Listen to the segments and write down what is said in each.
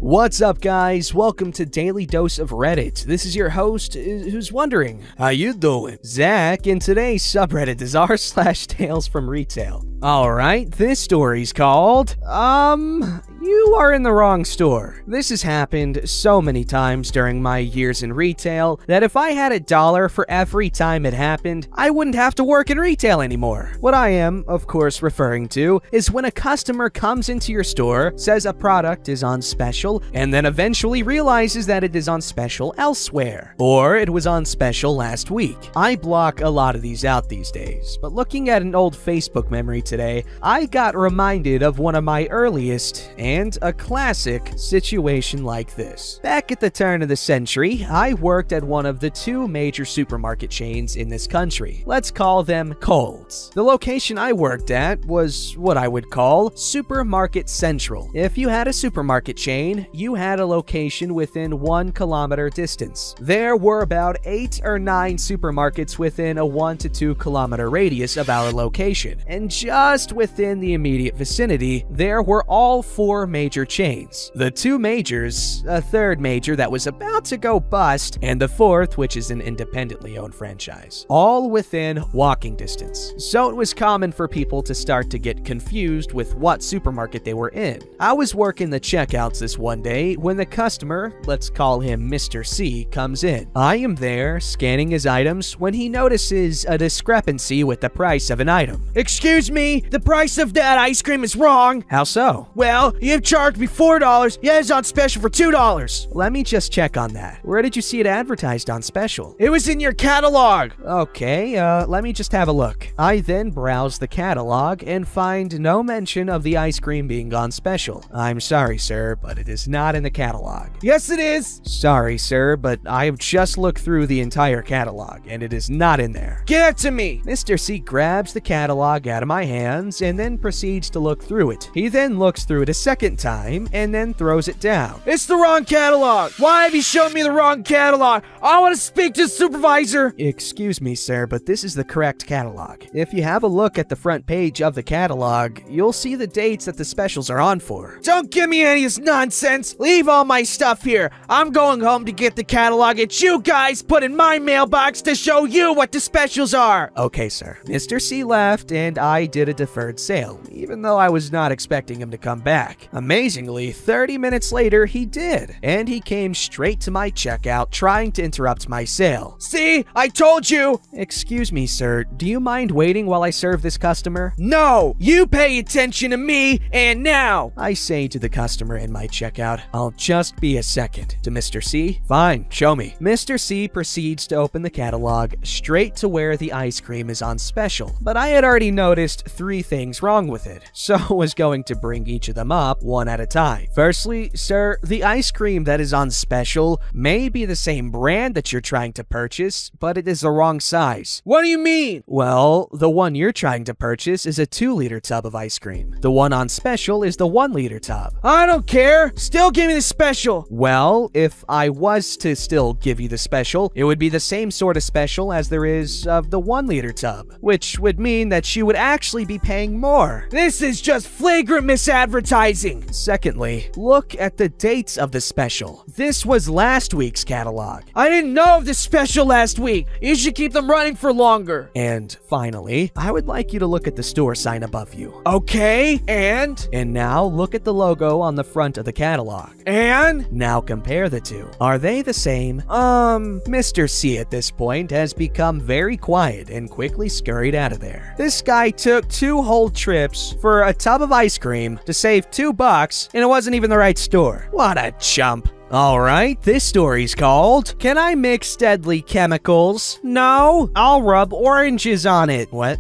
What's up, guys? Welcome to Daily Dose of Reddit. This is your host who's wondering, how you doing? Zach, and today's subreddit is r/TalesFromRetail. Alright, this story's called, You Are in the Wrong Store. This has happened so many times during my years in retail that if I had $1 for every time it happened, I wouldn't have to work in retail anymore. What I am, of course, referring to is when a customer comes into your store, says a product is on special, and then eventually realizes that it is on special elsewhere, or it was on special last week. I block a lot of these out these days, but looking at an old Facebook memory today, I got reminded of one of my earliest and a classic situation like this. Back at the turn of the century, I worked at one of the two major supermarket chains in this country. Let's call them Kohl's. The location I worked at was what I would call Supermarket Central. If you had a supermarket chain, you had a location within 1 kilometer distance. There were about 8 or 9 supermarkets within a 1 to 2 kilometer radius of our location, and just within the immediate vicinity, there were all 4 major chains. The 2 majors, a 3rd major that was about to go bust, and the 4th, which is an independently owned franchise, all within walking distance. So it was common for people to start to get confused with what supermarket they were in. I was working the checkouts this one day when the customer, let's call him Mr. C, comes in. I am there scanning his items when he notices a discrepancy with the price of an item. Excuse me, the price of that ice cream is wrong. How so? Well, you've charged me $4, yet it's on special for $2. Let me just check on that. Where did you see it advertised on special? It was in your catalog. Okay, let me just have a look. I then browse the catalog and find no mention of the ice cream being on special. I'm sorry, sir, but it is not in the catalog. Yes, it is. Sorry, sir, but I have just looked through the entire catalog, and it is not in there. Give it to me. Mr. C grabs the catalog out of my hands and then proceeds to look through it. He then looks through it a second time and then throws it down. It's the wrong catalog. Why have you shown me the wrong catalog? I want to speak to the supervisor. Excuse me, sir, but this is the correct catalog. If you have a look at the front page of the catalog, you'll see the dates that the specials are on for. Don't give me any of this nonsense. Leave all my stuff here. I'm going home to get the catalog that you guys put in my mailbox to show you what the specials are. Okay, sir. Mr. C left and I did a deferred sale, even though I was not expecting him to come back. Amazingly, 30 minutes later, he did, and he came straight to my checkout trying to interrupt my sale. See, I told you. Excuse me, sir, do you mind waiting while I serve this customer? No, you pay attention to me, and now. I say to the customer in my checkout, I'll just be a second. To Mr. C, fine, show me. Mr. C proceeds to open the catalog straight to where the ice cream is on special, but I had already noticed 3 things wrong with it, so I was going to bring each of them up one at a time. Firstly, sir, the ice cream that is on special may be the same brand that you're trying to purchase, but it is the wrong size. What do you mean? Well, the one you're trying to purchase is a 2-liter tub of ice cream. The one on special is the 1-liter tub. I don't care. Still give me the special. Well, if I was to still give you the special, it would be the same sort of special as there is of the 1-liter tub, which would mean that you would actually be paying more. This is just flagrant misadvertising. Secondly, look at the dates of the special. This was last week's catalog. I didn't know of the special last week. You should keep them running for longer. And finally, I would like you to look at the store sign above you. Okay, and? And now look at the logo on the front of the catalog. And? Now compare the two. Are they the same? Mr. C at this point has become very quiet and quickly scurried out of there. This guy took 2 whole trips for a tub of ice cream to save $2, and it wasn't even the right store. What a chump. Alright, this story's called, Can I Mix Deadly Chemicals? No, I'll rub oranges on it. What?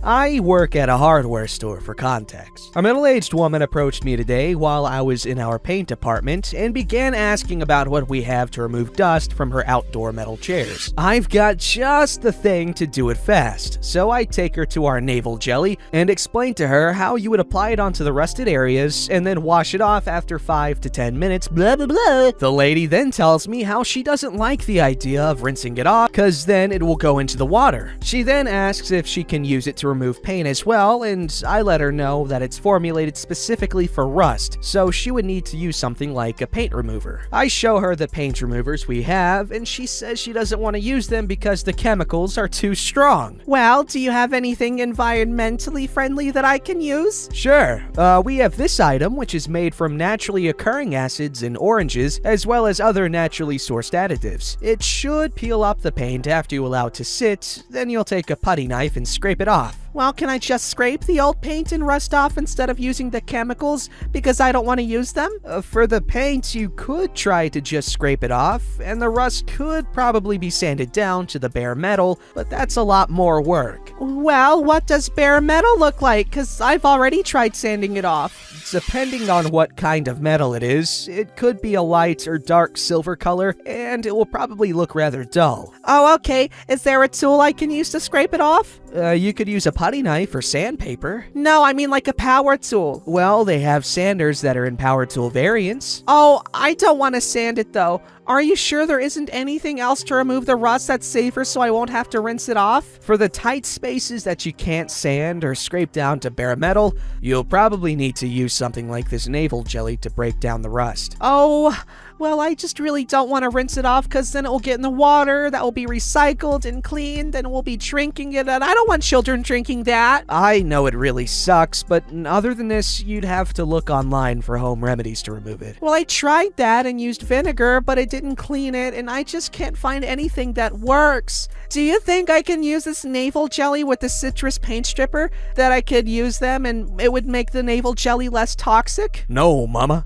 I work at a hardware store for context. A middle-aged woman approached me today while I was in our paint department and began asking about what we have to remove dust from her outdoor metal chairs. I've got just the thing to do it fast, so I take her to our navel jelly and explain to her how you would apply it onto the rusted areas and then wash it off after 5 to 10 minutes, blah blah blah. The lady then tells me how she doesn't like the idea of rinsing it off, cause then it will go into the water. She then asks if she can use it to remove paint as well, and I let her know that it's formulated specifically for rust, so she would need to use something like a paint remover. I show her the paint removers we have, and she says she doesn't want to use them because the chemicals are too strong. Well, do you have anything environmentally friendly that I can use? Sure. We have this item, which is made from naturally occurring acids in oranges, as well as other naturally sourced additives. It should peel up the paint after you allow it to sit, then you'll take a putty knife and scrape it off. Well, can I just scrape the old paint and rust off instead of using the chemicals because I don't want to use them? For the paint, you could try to just scrape it off, and the rust could probably be sanded down to the bare metal, but that's a lot more work. Well, what does bare metal look like? Because I've already tried sanding it off. Depending on what kind of metal it is, it could be a light or dark silver color, and it will probably look rather dull. Oh, okay. Is there a tool I can use to scrape it off? You could use a putty knife or sandpaper. No, I mean like a power tool. Well, they have sanders that are in power tool variants. Oh, I don't want to sand it though. Are you sure there isn't anything else to remove the rust that's safer so I won't have to rinse it off? For the tight spaces that you can't sand or scrape down to bare metal, you'll probably need to use something like this navel jelly to break down the rust. Oh, well, I just really don't want to rinse it off because then it will get in the water, that will be recycled and cleaned, and we'll be drinking it, and I don't want children drinking that. I know it really sucks, but other than this, you'd have to look online for home remedies to remove it. Well, I tried that and used vinegar, but it didn't clean it, and I just can't find anything that works. Do you think I can use this navel jelly with the citrus paint stripper? That I could use them and it would make the navel jelly less toxic? No, mama.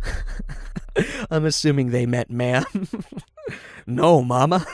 I'm assuming they meant ma'am. No, mama.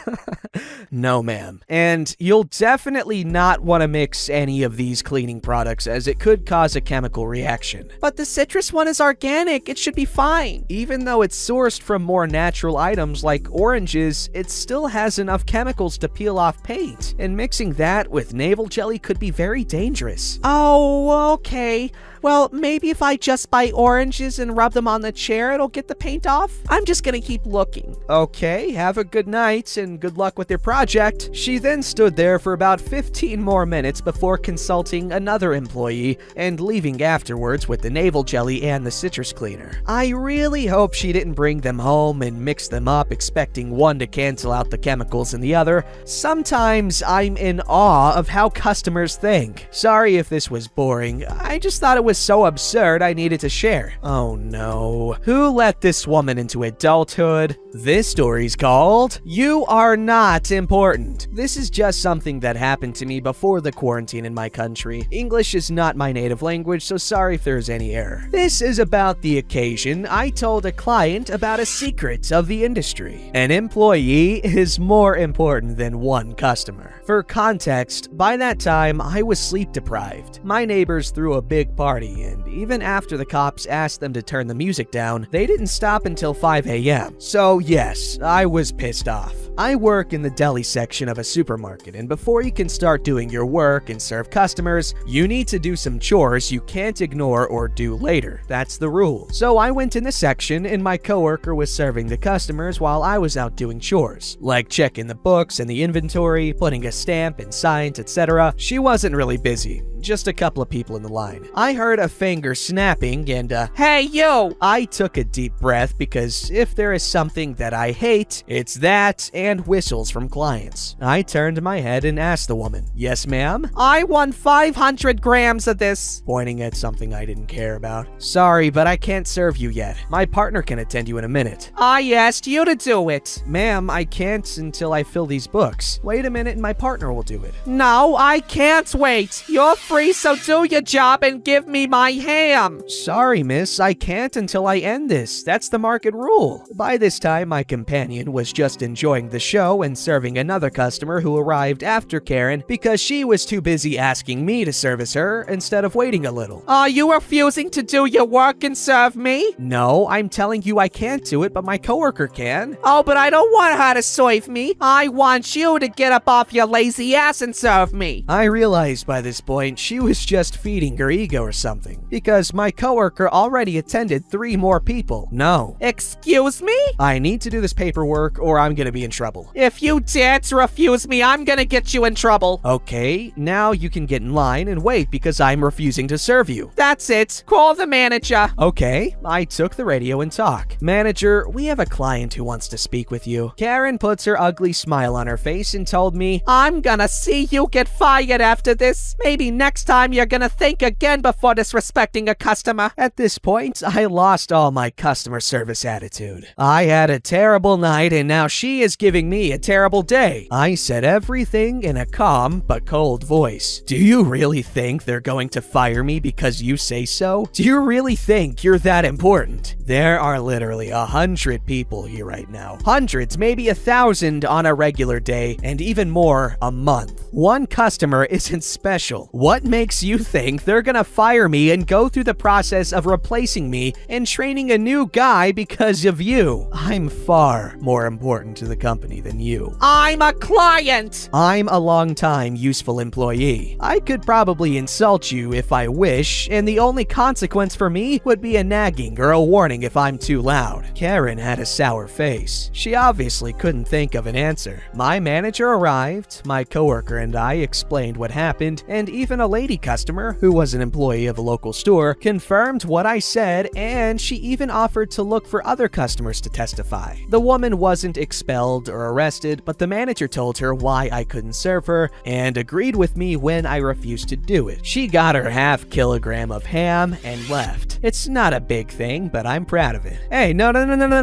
No, ma'am. And you'll definitely not want to mix any of these cleaning products as it could cause a chemical reaction. But the citrus one is organic. It should be fine. Even though it's sourced from more natural items like oranges, it still has enough chemicals to peel off paint. And mixing that with navel jelly could be very dangerous. Oh, okay. Well, maybe if I just buy oranges and rub them on the chair, it'll get the paint off? I'm just gonna keep looking. Okay, have a good night and good luck with your project. She then stood there for about 15 more minutes before consulting another employee and leaving afterwards with the navel jelly and the citrus cleaner. I really hope she didn't bring them home and mix them up expecting one to cancel out the chemicals in the other. Sometimes I'm in awe of how customers think. Sorry if this was boring. I just thought it was so absurd I needed to share. Oh no. Who let this woman into adulthood? This story's called You Are Not Important. This is just something that happened to me before the quarantine in my country. English is not my native language, so sorry if there's any error. This is about the occasion I told a client about a secret of the industry. An employee is more important than one customer. For context, by that time, I was sleep deprived. My neighbors threw a big party, and even after the cops asked them to turn the music down, they didn't stop until 5 a.m. So yes, I was pissed off. I work in the deli section of a supermarket, and before you can start doing your work and serve customers, you need to do some chores you can't ignore or do later. That's the rule. So I went in the section, and my coworker was serving the customers while I was out doing chores, like checking the books and the inventory, putting a stamp and signs, etc. She wasn't really busy. Just a couple of people in the line. I heard a finger snapping and, Hey, you! I took a deep breath because if there is something that I hate, it's that and whistles from clients. I turned my head and asked the woman, Yes, ma'am? I want 500 grams of this. Pointing at something I didn't care about. Sorry, but I can't serve you yet. My partner can attend you in a minute. I asked you to do it. Ma'am, I can't until I fill these books. Wait a minute and my partner will do it. No, I can't wait. You're free, so do your job and give me my ham. Sorry, miss, I can't until I end this. That's the market rule. By this time, my companion was just enjoying the show and serving another customer who arrived after Karen because she was too busy asking me to service her instead of waiting a little. Are you refusing to do your work and serve me? No, I'm telling you I can't do it, but my coworker can. Oh, but I don't want her to serve me. I want you to get up off your lazy ass and serve me. I realized by this point she was just feeding her ego or something, because my coworker already attended 3 more people. No. Excuse me? I need to do this paperwork or I'm gonna be in trouble. trouble. If you dare to refuse me, I'm gonna get you in trouble. Okay, now you can get in line and wait because I'm refusing to serve you. That's it. Call the manager. Okay, I took the radio and talk. Manager, we have a client who wants to speak with you. Karen puts her ugly smile on her face and told me, I'm gonna see you get fired after this. Maybe next time you're gonna think again before disrespecting a customer. At this point, I lost all my customer service attitude. I had a terrible night and now she is giving me a terrible day. I said everything in a calm but cold voice. Do you really think they're going to fire me because you say so? Do you really think you're that important? There are literally 100 people here right now. Hundreds, maybe 1,000 on a regular day, and even more a month. One customer isn't special. What makes you think they're gonna fire me and go through the process of replacing me and training a new guy because of you? I'm far more important to the company than you. I'm a client. I'm a long-time useful employee. I could probably insult you if I wish, and the only consequence for me would be a nagging or a warning if I'm too loud. Karen had a sour face. She obviously couldn't think of an answer. My manager arrived, my coworker and I explained what happened, and even a lady customer, who was an employee of a local store, confirmed what I said, and she even offered to look for other customers to testify. The woman wasn't expelled or arrested, but the manager told her why I couldn't serve her and agreed with me when I refused to do it. She got her half kilogram of ham and left. It's not a big thing, but I'm proud of it. Hey, no,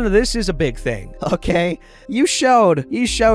this is a big thing, okay? You showed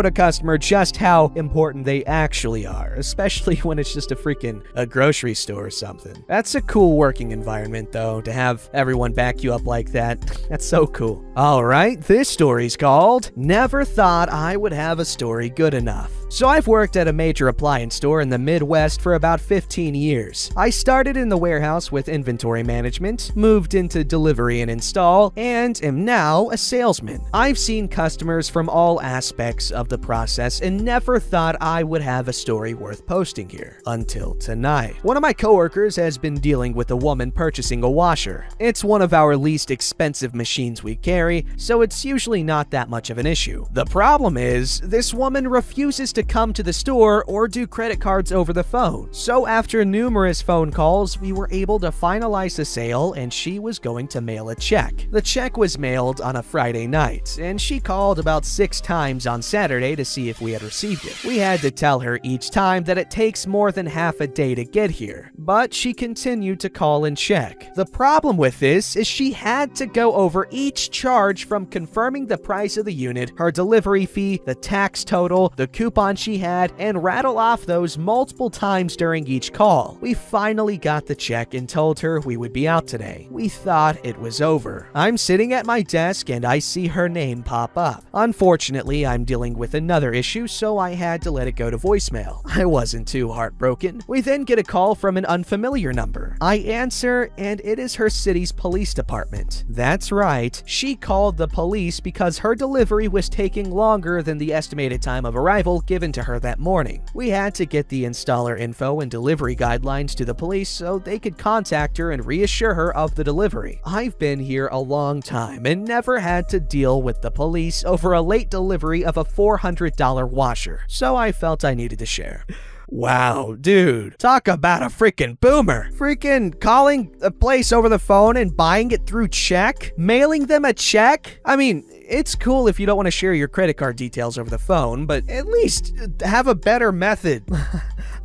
a customer just how important they actually are, especially when it's just a grocery store or something. That's a cool working environment, though, to have everyone back you up like that. That's so cool. All right, this story's called Never Thought I Would Have a Story Good Enough. So I've worked at a major appliance store in the Midwest for about 15 years. I started in the warehouse with inventory management, moved into delivery and install, and am now a salesman. I've seen customers from all aspects of the process and never thought I would have a story worth posting here. Until tonight. One of my coworkers has been dealing with a woman purchasing a washer. It's one of our least expensive machines we carry, so it's usually not that much of an issue. The problem is, this woman refuses to come to the store or do credit cards over the phone. So after numerous phone calls, we were able to finalize the sale and she was going to mail a check. The check was mailed on a Friday night, and she called about 6 times on Saturday to see if we had received it. We had to tell her each time that it takes more than half a day to get here, but she continued to call and check. The problem with this is she had to go over each charge, from confirming the price of the unit, her delivery fee, the tax total, the coupon she had, and rattle off those multiple times during each call. We finally got the check and told her we would be out today. We thought it was over. I'm sitting at my desk and I see her name pop up. Unfortunately, I'm dealing with another issue, so I had to let it go to voicemail. I wasn't too heartbroken. We then get a call from an unfamiliar number. I answer, and it is her city's police department. That's right, she called the police because her delivery was taking longer than the estimated time of arrival given to her that morning. We had to get the installer info and delivery guidelines to the police so they could contact her and reassure her of the delivery. I've been here a long time and never had to deal with the police over a late delivery of a $400 washer, so I felt I needed to share. Wow, dude, talk about a freaking boomer. Freaking calling a place over the phone and buying it through check? Mailing them a check? I mean, it's cool if you don't want to share your credit card details over the phone, but at least have a better method.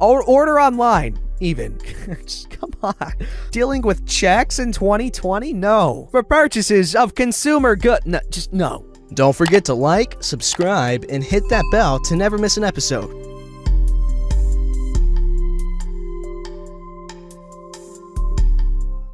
Or order online, even. Just come on. Dealing with checks in 2020? No. For purchases of consumer goods, no, just no. Don't forget to like, subscribe, and hit that bell to never miss an episode.